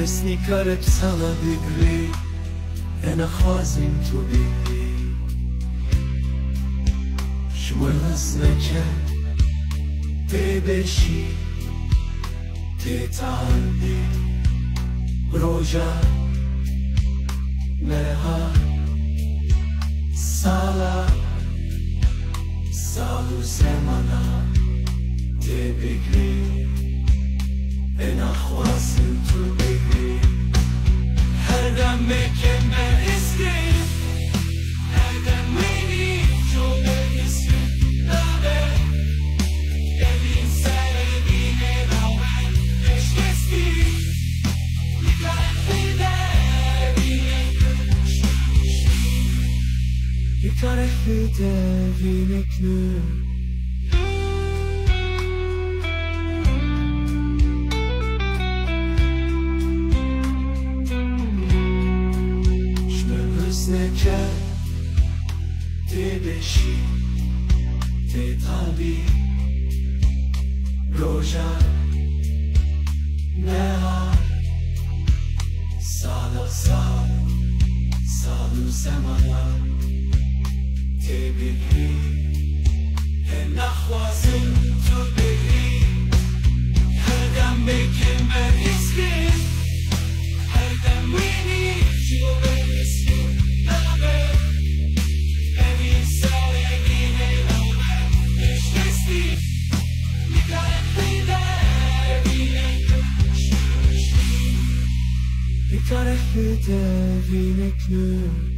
حسنی کارت سالا بگری انا خوازیم تو بگری شمال حسنکه تی بشی تی تعالی روژا نها سالا سالو زمانا تی بگری انا خوازیم تو بگری هر دمه که من استیم هر دمه نی جو من استیم نامه evin sevdiğine rağmen eşkesti Yıkarek devine knür Neke te beşi te tabi roja neha sala salu semana te bigri en ahwazim tu bigri her dam mekin ben iskin her dam wini şu ben iskin Yıkarek devine knür